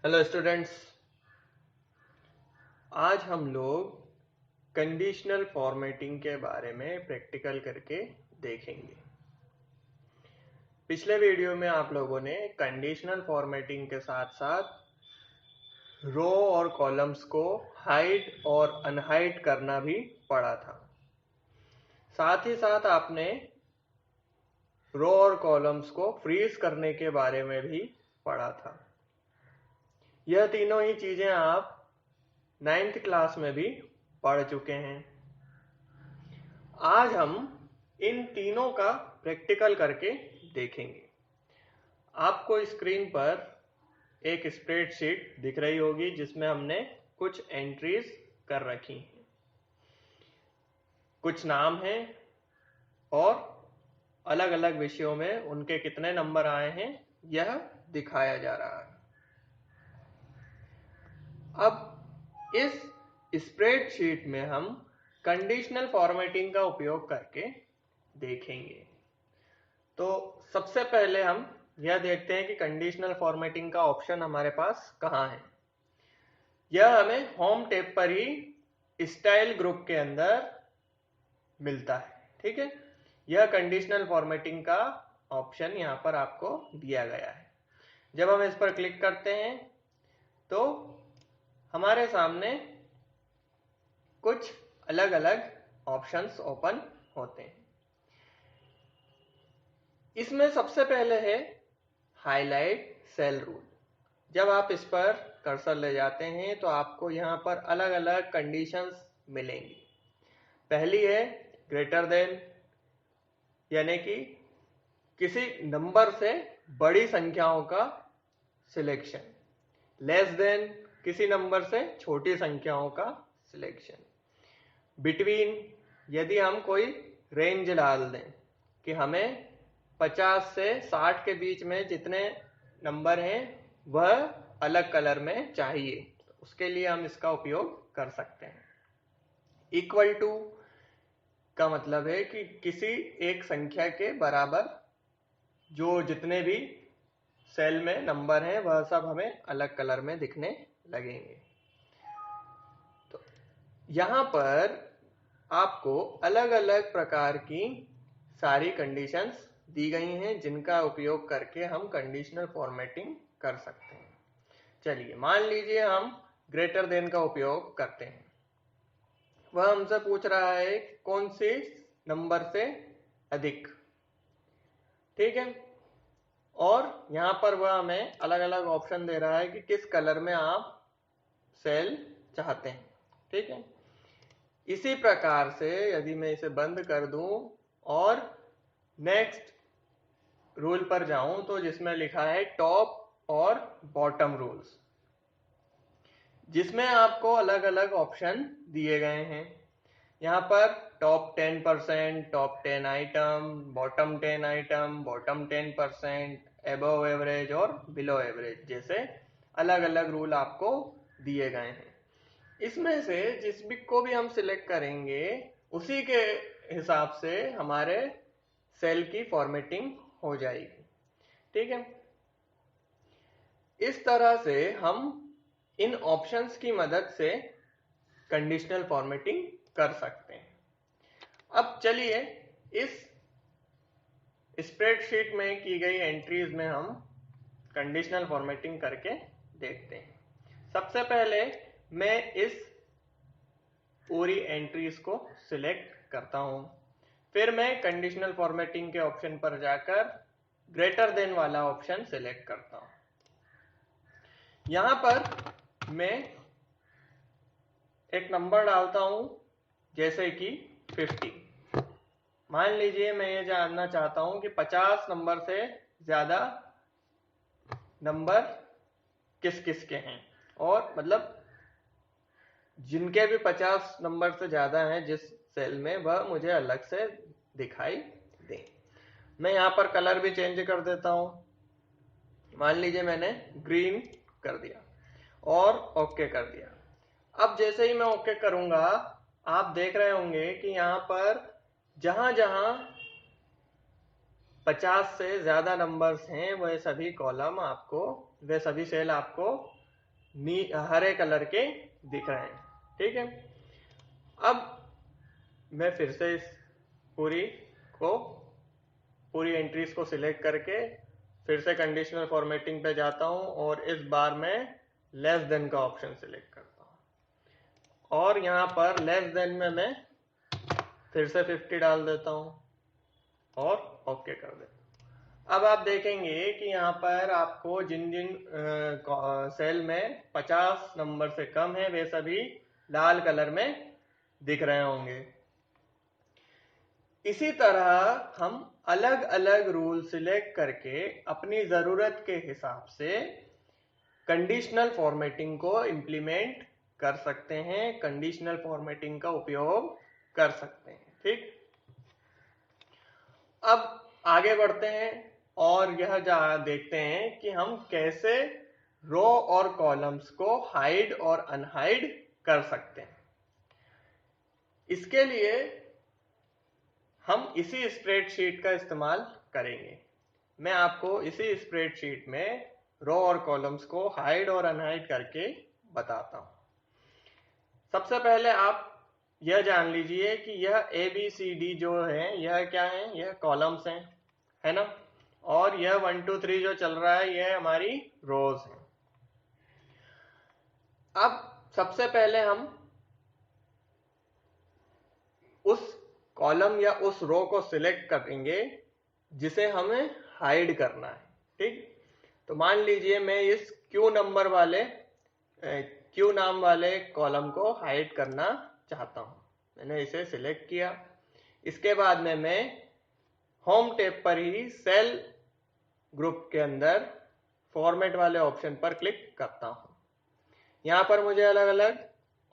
Hello students, आज हम लोग कंडीशनल फॉर्मेटिंग के बारे में प्रैक्टिकल करके देखेंगे। पिछले वीडियो में आप लोगों ने कंडीशनल फॉर्मेटिंग के साथ साथ रो और कॉलम्स को हाइड और अनहाइड करना भी पढ़ा था। साथ ही साथ आपने रो और कॉलम्स को फ्रीज करने के बारे में भी पढ़ा था। यह तीनों ही चीजें आप 9th क्लास में भी पढ़ चुके हैं। आज हम इन तीनों का प्रैक्टिकल करके देखेंगे। आपको स्क्रीन पर एक स्प्रेडशीट दिख रही होगी जिसमें हमने कुछ एंट्रीज कर रखी हैं। कुछ नाम हैं और अलग अलग विषयों में उनके कितने नंबर आए हैं यह दिखाया जा रहा है। अब इस स्प्रेडशीट में हम कंडीशनल फॉर्मेटिंग का उपयोग करके देखेंगे। तो सबसे पहले हम यह देखते हैं कि कंडीशनल फॉर्मेटिंग का ऑप्शन हमारे पास कहाँ है। यह हमें होम टैब पर ही स्टाइल ग्रुप के अंदर मिलता है। ठीक है, यह कंडीशनल फॉर्मेटिंग का ऑप्शन यहाँ पर आपको दिया गया है। जब हम इस पर क्लिक करते हैं तो हमारे सामने कुछ अलग अलग ऑप्शंस ओपन होते हैं। इसमें सबसे पहले है हाईलाइट सेल रूल। जब आप इस पर कर्सर ले जाते हैं तो आपको यहाँ पर अलग अलग कंडीशंस मिलेंगी। पहली है ग्रेटर देन, यानी कि किसी नंबर से बड़ी संख्याओं का सिलेक्शन। लेस देन, किसी नंबर से छोटी संख्याओं का सिलेक्शन। बिटवीन, यदि हम कोई रेंज डाल दें कि हमें 50 से 60 के बीच में जितने नंबर हैं वह अलग कलर में चाहिए, तो उसके लिए हम इसका उपयोग कर सकते हैं। इक्वल टू का मतलब है कि किसी एक संख्या के बराबर जो जितने भी सेल में नंबर हैं वह सब हमें अलग कलर में दिखने लगेंगे। तो यहाँ पर आपको अलग अलग प्रकार की सारी कंडीशंस दी गई हैं जिनका उपयोग करके हम कंडीशनल फॉर्मेटिंग कर सकते हैं। चलिए मान लीजिए हम ग्रेटर देन का उपयोग करते हैं। वह हमसे पूछ रहा है कौन से नंबर से अधिक। ठीक है, और यहाँ पर वह हमें अलग अलग ऑप्शन दे रहा है कि किस कलर में आप सेल चाहते हैं। ठीक है, इसी प्रकार से यदि मैं इसे बंद कर दूं और नेक्स्ट रूल पर जाऊं तो जिसमें लिखा है टॉप और बॉटम रूल्स, जिसमें आपको अलग अलग ऑप्शन दिए गए हैं। यहाँ पर top 10%, top 10 item, bottom 10 item, bottom 10%, above average और बिलो एवरेज जैसे अलग अलग रूल आपको दिए गए हैं। इसमें से जिस भी को भी हम सिलेक्ट करेंगे उसी के हिसाब से हमारे सेल की फॉर्मेटिंग हो जाएगी। ठीक है, इस तरह से हम इन ऑप्शंस की मदद से कंडीशनल फॉर्मेटिंग कर सकते हैं। अब चलिए इस स्प्रेडशीट में की गई एंट्रीज में हम कंडीशनल फॉर्मेटिंग करके देखते हैं। सबसे पहले मैं इस पूरी एंट्रीज को सिलेक्ट करता हूं, फिर मैं कंडीशनल फॉर्मेटिंग के ऑप्शन पर जाकर ग्रेटर देन वाला ऑप्शन सिलेक्ट करता हूं। यहां पर मैं एक नंबर डालता हूं जैसे कि 50। मान लीजिए मैं ये जानना चाहता हूं कि 50 नंबर से ज्यादा नंबर किस किस के हैं, और मतलब जिनके भी 50 नंबर से ज्यादा हैं जिस सेल में वह मुझे अलग से दिखाई दे। मैं यहाँ पर कलर भी चेंज कर देता हूं। मान लीजिए मैंने ग्रीन कर दिया और ओके कर दिया। अब जैसे ही मैं ओके करूंगा आप देख रहे होंगे कि यहाँ पर जहां जहां 50 से ज्यादा नंबर्स हैं वह सभी कॉलम आपको, वे सभी सेल आपको हरे कलर के दिख रहे हैं। ठीक है, अब मैं फिर से इस पूरी एंट्रीज को सिलेक्ट करके फिर से कंडीशनल फॉर्मेटिंग पे जाता हूं और इस बार मैं लेस देन का ऑप्शन सिलेक्ट करता हूं और यहां पर लेस देन में मैं फिर से 50 डाल देता हूं और ओके कर देता हूं। अब आप देखेंगे कि यहाँ पर आपको जिन जिन सेल में 50 नंबर से कम है वे सभी लाल कलर में दिख रहे होंगे। इसी तरह हम अलग अलग रूल सिलेक्ट करके अपनी जरूरत के हिसाब से कंडीशनल फॉर्मेटिंग को इम्प्लीमेंट कर सकते हैं, कंडीशनल फॉर्मेटिंग का उपयोग कर सकते हैं। ठीक, अब आगे बढ़ते हैं और यह देखते हैं कि हम कैसे रो और कॉलम्स को हाइड और अनहाइड कर सकते हैं। इसके लिए हम इसी स्प्रेडशीट का इस्तेमाल करेंगे। मैं आपको इसी स्प्रेडशीट में रो और कॉलम्स को हाइड और अनहाइड करके बताता हूं। सबसे पहले आप यह जान लीजिए कि यह ABCD जो है यह क्या है, यह कॉलम्स हैं, है ना, और यह 1 2 3 जो चल रहा है यह हमारी रोज है। अब सबसे पहले हम उस कॉलम या उस रो को सिलेक्ट करेंगे जिसे हमें हाइड करना है। ठीक, तो मान लीजिए मैं इस क्यू नाम वाले कॉलम को हाइड करना चाहता हूं। मैंने इसे सिलेक्ट किया। इसके बाद में मैं होम टैब पर ही सेल ग्रुप के अंदर फॉर्मेट वाले ऑप्शन पर क्लिक करता हूं। यहां पर मुझे अलग अलग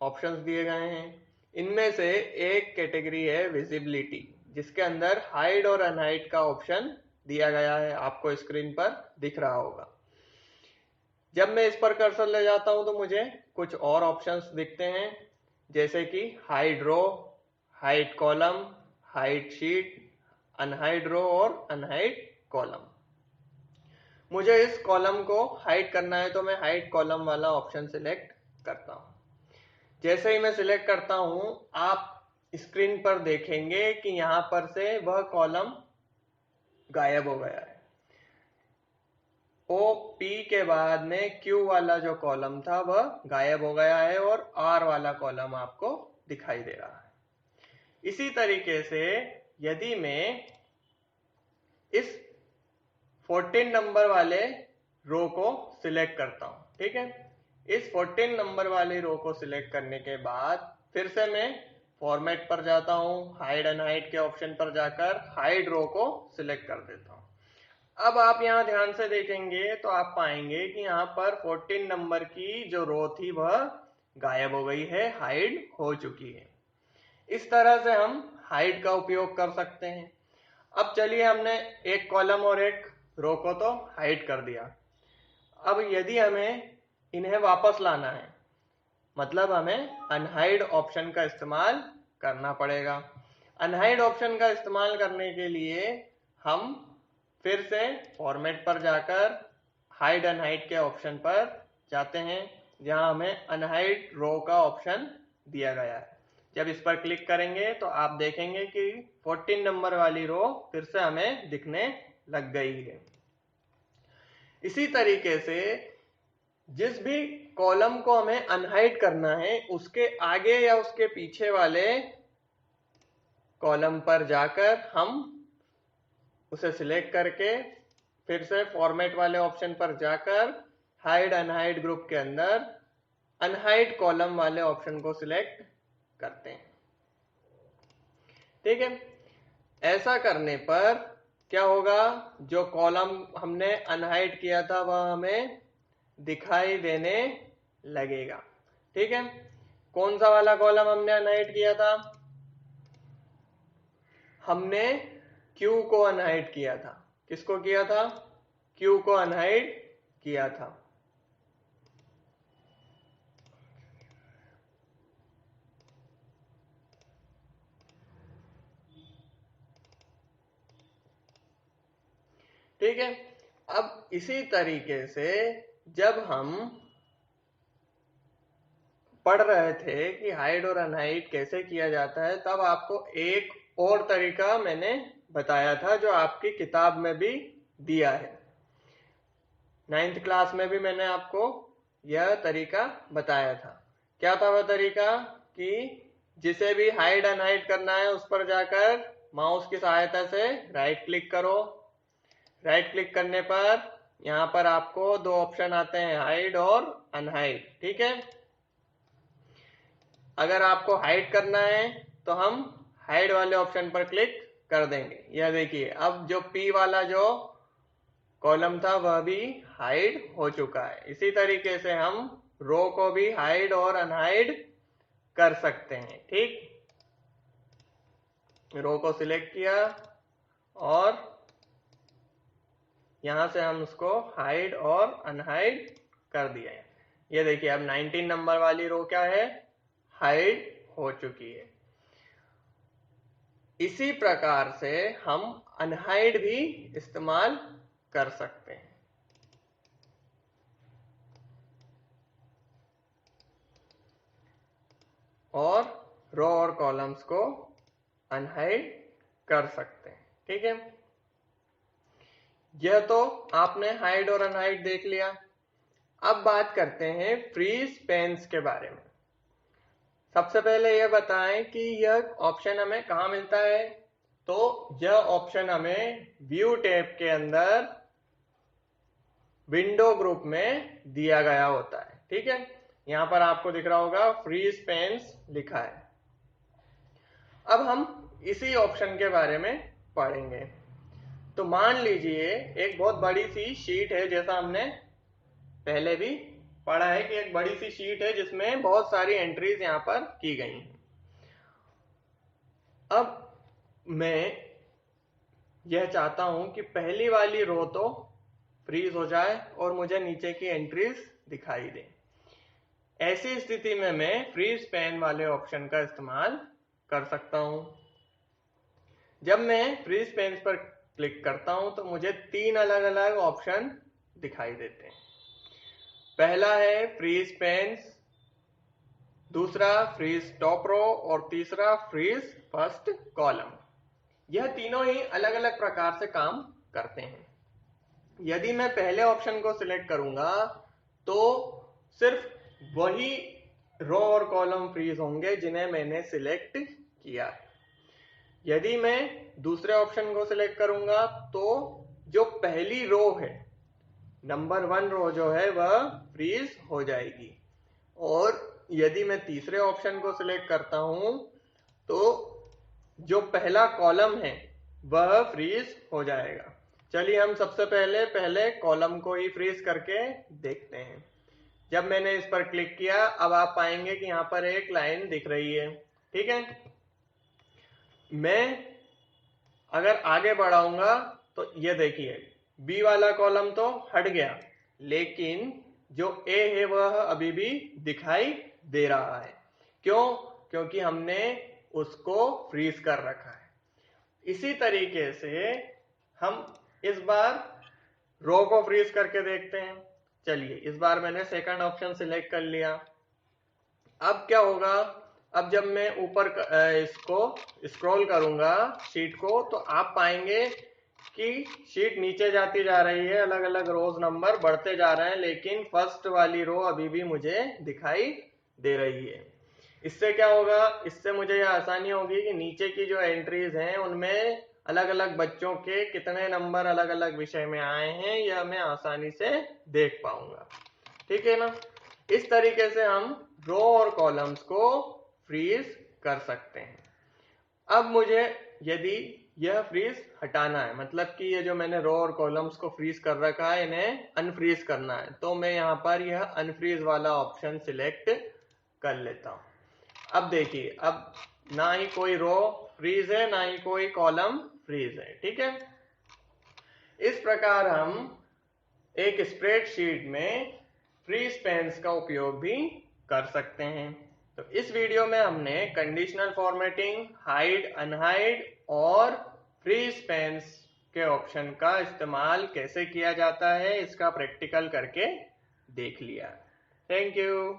ऑप्शंस दिए गए हैं। इनमें से एक कैटेगरी है विजिबिलिटी, जिसके अंदर हाइड और अनहाइड का ऑप्शन दिया गया है, आपको स्क्रीन पर दिख रहा होगा। जब मैं इस पर कर्सर ले जाता हूं तो मुझे कुछ और ऑप्शंस दिखते हैं, जैसे कि hide row, hide column, hide sheet, unhide row और अनहाइड कॉलम। मुझे इस कॉलम को हाइड करना है तो मैं हाइड कॉलम वाला ऑप्शन सिलेक्ट करता हूं। जैसे ही मैं सिलेक्ट करता हूं आप स्क्रीन पर देखेंगे कि यहां पर से वह कॉलम गायब हो गया है। OP के बाद में Q वाला जो कॉलम था वह गायब हो गया है और R वाला कॉलम आपको दिखाई दे रहा है। इसी तरीके से यदि मैं इस 14 नंबर वाले रो को सिलेक्ट करता हूं, ठीक है, इस 14 नंबर वाली रो को सिलेक्ट करने के बाद फिर से मैं फॉर्मेट पर जाता हूं, हाइड अनहाइड के ऑप्शन पर जाकर हाइड रो को सिलेक्ट कर देता हूं। अब आप यहां ध्यान से देखेंगे तो आप पाएंगे कि यहां पर 14 नंबर की जो रो थी वह गायब हो गई है, हाइड हो चुकी है। इस तरह से हम हाइड का उपयोग कर सकते हैं। अब चलिए, हमने एक कॉलम और एक रो को तो हाइड कर दिया। अब यदि हमें इन्हें वापस लाना है, मतलब हमें अनहाइड ऑप्शन का इस्तेमाल करना पड़ेगा। अनहाइड ऑप्शन का इस्तेमाल करने के लिए हम फिर से फॉर्मेट पर जाकर हाइड अनहाइड के ऑप्शन पर जाते हैं, जहां हमें अनहाइड रो का ऑप्शन दिया गया है। जब इस पर क्लिक करेंगे तो आप देखेंगे कि 14 नंबर वाली रो फिर से हमें दिखने लग गई है। इसी तरीके से जिस भी कॉलम को हमें अनहाइड करना है उसके आगे या उसके पीछे वाले कॉलम पर जाकर हम उसे सिलेक्ट करके फिर से फॉर्मेट वाले ऑप्शन पर जाकर हाइड अनहाइड ग्रुप के अंदर अनहाइड कॉलम वाले ऑप्शन को सिलेक्ट करते हैं। ठीक है, ऐसा करने पर क्या होगा, जो कॉलम हमने अनहाइड किया था वह हमें दिखाई देने लगेगा। ठीक है, कौन सा वाला कॉलम हमने अनहाइड किया था? हमने Q को अनहाइड किया था। किसको किया था? Q को अनहाइड किया था। ठीक है, अब इसी तरीके से जब हम पढ़ रहे थे कि हाइड और अनहाइड कैसे किया जाता है, तब आपको एक और तरीका मैंने बताया था जो आपकी किताब में भी दिया है। 9th क्लास में भी मैंने आपको यह तरीका बताया था। क्या था वह तरीका कि जिसे भी हाइड अनहाइड करना है उस पर जाकर माउस की सहायता से राइट क्लिक करो। राइट क्लिक करने पर यहाँ पर आपको दो ऑप्शन आते हैं, हाइड और अनहाइड। ठीक है, अगर आपको हाइड करना है तो हम हाइड वाले ऑप्शन पर क्लिक कर देंगे। यह देखिए, अब जो पी वाला जो कॉलम था वह भी हाइड हो चुका है। इसी तरीके से हम रो को भी हाइड और अनहाइड कर सकते हैं। ठीक, रो को सिलेक्ट किया और यहां से हम उसको हाइड और अनहाइड कर दिया है। ये देखिए, अब 19 नंबर वाली रो क्या है, हाइड हो चुकी है। इसी प्रकार से हम अनहाइड भी इस्तेमाल कर सकते हैं और रो और कॉलम्स को अनहाइड कर सकते हैं। ठीक है, यह तो आपने हाइड और अनहाइड देख लिया। अब बात करते हैं फ्री स्पेन्स के बारे में। सबसे पहले यह बताएं कि यह ऑप्शन हमें कहाँ मिलता है। तो यह ऑप्शन हमें व्यू टैब के अंदर विंडो ग्रुप में दिया गया होता है। ठीक है, यहां पर आपको दिख रहा होगा फ्री स्पेन्स लिखा है। अब हम इसी ऑप्शन के बारे में पढ़ेंगे। तो मान लीजिए एक बहुत बड़ी सी शीट है, जैसा हमने पहले भी पढ़ा है कि एक बड़ी सी शीट है जिसमें बहुत सारी एंट्रीज यहां पर की गई हैं। अब मैं यह चाहता हूं कि पहली वाली रो तो फ्रीज हो जाए और मुझे नीचे की एंट्रीज दिखाई दे। ऐसी स्थिति में मैं फ्रीज पेन वाले ऑप्शन का इस्तेमाल कर सकता हूं। जब मैं फ्रीज पेन पर क्लिक करता हूं तो मुझे तीन अलग अलग ऑप्शन दिखाई देते हैं। पहला है फ्रीज पेन्स, दूसरा फ्रीज टॉप रो और तीसरा फ्रीज फर्स्ट कॉलम। यह तीनों ही अलग अलग प्रकार से काम करते हैं। यदि मैं पहले ऑप्शन को सिलेक्ट करूंगा तो सिर्फ वही रो और कॉलम फ्रीज होंगे जिन्हें मैंने सिलेक्ट किया है। यदि मैं दूसरे ऑप्शन को सिलेक्ट करूंगा तो जो पहली रो है, नंबर 1 रो जो है वह फ्रीज हो जाएगी, और यदि मैं तीसरे ऑप्शन को सिलेक्ट करता हूं तो जो पहला कॉलम है वह फ्रीज हो जाएगा। चलिए हम सबसे पहले कॉलम को ही फ्रीज करके देखते हैं। जब मैंने इस पर क्लिक किया, अब आप पाएंगे कि यहाँ पर एक लाइन दिख रही है। ठीक है, मैं अगर आगे बढ़ाऊंगा तो ये देखिए बी वाला कॉलम तो हट गया, लेकिन जो ए है वह अभी भी दिखाई दे रहा है। क्यों? क्योंकि हमने उसको फ्रीज कर रखा है। इसी तरीके से हम इस बार रो को फ्रीज करके देखते हैं। चलिए, इस बार मैंने सेकंड ऑप्शन सिलेक्ट कर लिया। अब क्या होगा, अब जब मैं ऊपर इसको स्क्रॉल करूंगा शीट को, तो आप पाएंगे कि शीट नीचे जाती जा रही है, अलग अलग रोज नंबर बढ़ते जा रहे हैं, लेकिन फर्स्ट वाली रो अभी भी मुझे दिखाई दे रही है। इससे क्या होगा, इससे मुझे यह आसानी होगी कि नीचे की जो एंट्रीज हैं उनमें अलग अलग बच्चों के कितने नंबर अलग अलग विषय में आए हैं, यह मैं आसानी से देख पाऊंगा। ठीक है ना, इस तरीके से हम रो और कॉलम्स को फ्रीज कर सकते हैं। अब मुझे यदि यह फ्रीज हटाना है, मतलब कि ये जो मैंने रो और कॉलम्स को फ्रीज कर रखा है इन्हें अनफ्रीज करना है, तो मैं यहाँ पर यह अनफ्रीज वाला ऑप्शन सिलेक्ट कर लेता हूँ। अब देखिए, अब ना ही कोई रो फ्रीज है ना ही कोई कॉलम फ्रीज है। ठीक है, इस प्रकार हम एक स्प्रेडशीट में फ्री स्पेन्स का उपयोग भी कर सकते हैं। तो इस वीडियो में हमने कंडीशनल फॉर्मेटिंग, हाइड, अनहाइड और फ्री स्पेन्स के ऑप्शन का इस्तेमाल कैसे किया जाता है इसका प्रैक्टिकल करके देख लिया। Thank you.